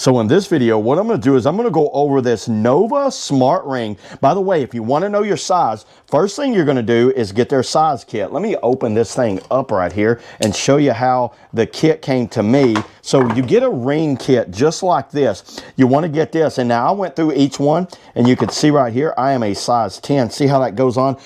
So in this video, what I'm going to do is I'm going to go over this Nova Smart Ring. By the way, if you want to know your size, first thing you're going to do is get their size kit. Let me open this thing up right here and show you how the kit came to me. So you get a ring kit just like this. You want to get this. And now I went through each one and you can see right here, I am a size 10. See how that goes on?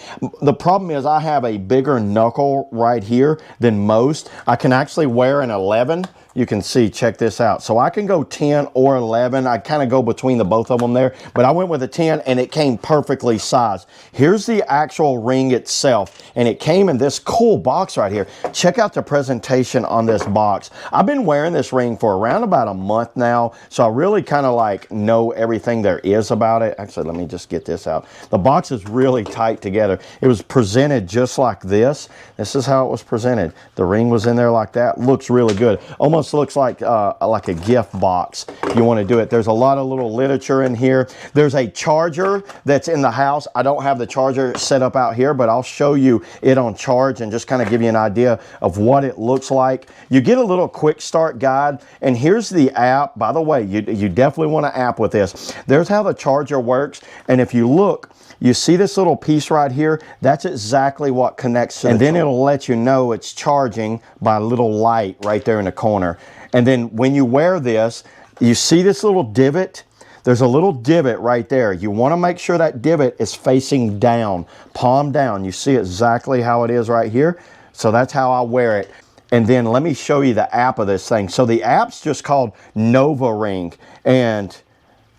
The problem is I have a bigger knuckle right here than most. I can actually wear an 11. You can see, check this out. So I can go 10 or 11. I kind of go between the both of them there, but I went with a 10 and it came perfectly sized. Here's the actual ring itself, and it came in this cool box right here. Check out the presentation on this box. I've been wearing this ring for around about a month now, so I really kind of like know everything there is about it. Actually, let me just get this out. The box is really tight together. It was presented just like this. This is how it was presented. The ring was in there like that. Looks really good. Almost looks like a gift box if you want to do it. There's a lot of little literature in here. There's a charger that's in the house. I don't have the charger set up out here, but I'll show you it on charge and just kind of give you an idea of what it looks like. You get a little quick start guide, and here's the app. By the way, you definitely want an app with this. There's how the charger works, and if you look, you see this little piece right here? That's exactly what connects to it. And then it'll let you know it's charging by a little light right there in the corner. And then when you wear this, you see this little divot? There's a little divot right there. You want to make sure that divot is facing down, palm down. You see exactly how it is right here. So that's how I wear it. And then let me show you the app of this thing. So the app's just called Nova Ring, and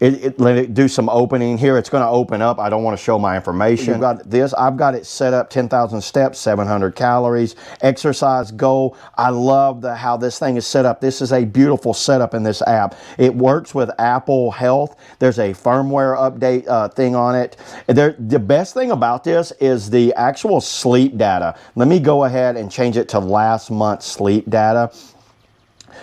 let it do some opening here. It's going to open up. I don't want to show my information. You've got this. I've got it set up 10,000 steps, 700 calories, exercise goal. I love how this thing is set up. This is a beautiful setup in this app. It works with Apple Health. There's a firmware update thing on it. The best thing about this is the actual sleep data. Let me go ahead and change it to last month's sleep data.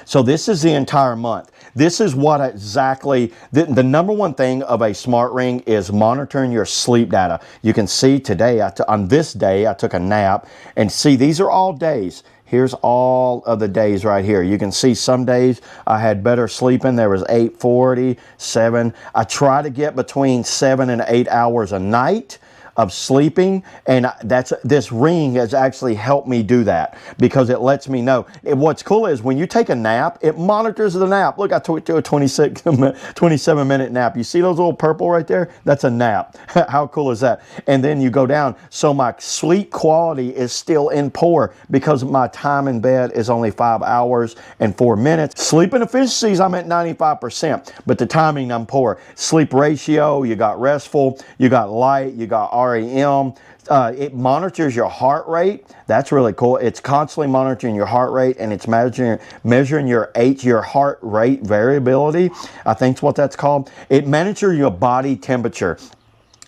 So this is the entire month. This is what exactly, the number one thing of a smart ring is monitoring your sleep data. You can see today, on this day, I took a nap, and see, these are all days. Here's all of the days right here. You can see some days I had better sleeping. There was 8:40, 7. I try to get between 7 and 8 hours a night of sleeping, and this ring has actually helped me do that because it lets me know. What's cool is when you take a nap, it monitors the nap. Look, I took a 27-minute nap. You see those little purple right there? That's a nap. How cool is that? And then you go down. So my sleep quality is still in poor because my time in bed is only 5 hours and 4 minutes. Sleeping efficiencies, I'm at 95%, but the timing, I'm poor. Sleep ratio, you got restful, you got light, you got REM. It monitors your heart rate. That's really cool. It's constantly monitoring your heart rate, and it's measuring your heart rate variability. I think that's what that's called. It monitors your body temperature.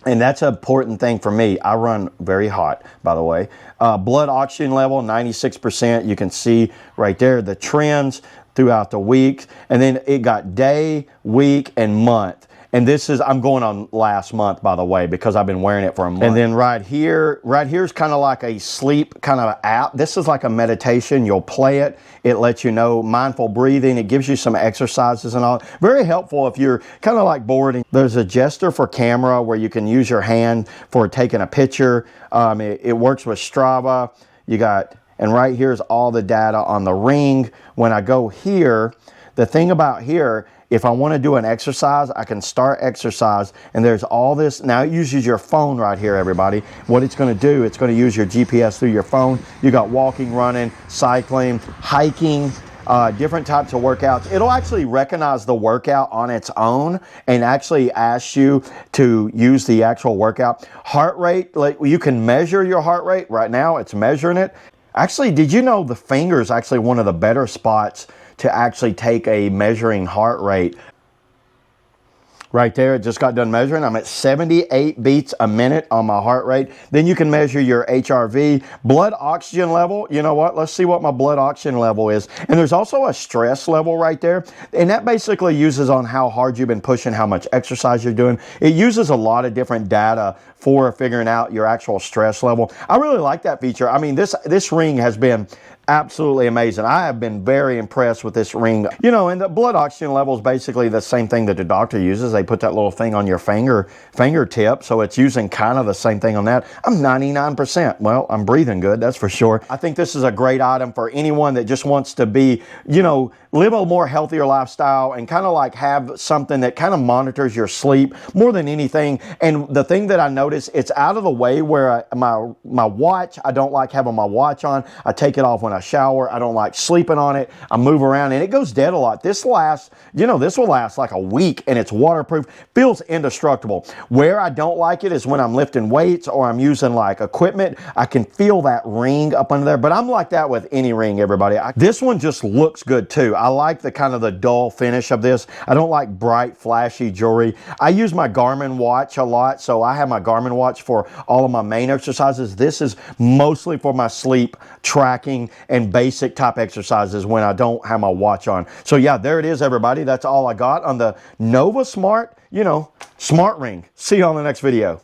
And that's an important thing for me. I run very hot, by the way. Blood oxygen level, 96%. You can see right there the trends throughout the week. And then it got day, week, and month. And this is, I'm going on last month, by the way, because I've been wearing it for a month. And then right here is kind of like a sleep kind of app. This is like a meditation. You'll play it. It lets you know mindful breathing. It gives you some exercises and all. Very helpful if you're kind of like bored. There's a gesture for camera where you can use your hand for taking a picture. It works with Strava. And right here's all the data on the ring. When I go here, the thing about here, if I want to do an exercise, I can start exercise, and there's all this. Now it uses your phone right here, everybody. What it's going to do, it's going to use your GPS through your phone. You got walking, running, cycling, hiking, different types of workouts. It'll actually recognize the workout on its own and actually ask you to use the actual workout. Heart rate, like you can measure your heart rate. Right now, it's measuring it. Actually, did you know the finger is actually one of the better spots to actually take a measuring heart rate? Right there, it just got done measuring. I'm at 78 beats a minute on my heart rate. Then you can measure your HRV. Blood oxygen level, you know what? Let's see what my blood oxygen level is. And there's also a stress level right there. And that basically uses on how hard you've been pushing, how much exercise you're doing. It uses a lot of different data for figuring out your actual stress level. I really like that feature. I mean, this ring has been absolutely amazing. I have been very impressed with this ring. You know, and the blood oxygen level is basically the same thing that the doctor uses. They put that little thing on your fingertip, so it's using kind of the same thing on that. I'm 99%. Well, I'm breathing good, that's for sure. I think this is a great item for anyone that just wants to be, you know, live a more healthier lifestyle and kind of like have something that kind of monitors your sleep more than anything. And the thing that I notice, it's out of the way where my watch, I don't like having my watch on. I take it off when I shower. I don't like sleeping on it. I move around and it goes dead a lot. This lasts, you know, this will last like a week and it's waterproof, feels indestructible. Where I don't like it is when I'm lifting weights or I'm using like equipment. I can feel that ring up under there, but I'm like that with any ring, everybody. This one just looks good too. I like the kind of the dull finish of this. I don't like bright, flashy jewelry. I use my Garmin watch a lot, so I have my Garmin watch for all of my main exercises. This is mostly for my sleep tracking and basic type exercises when I don't have my watch on. So yeah, there it is, everybody. That's all I got on the Nova Smart, you know, smart ring. See you on the next video.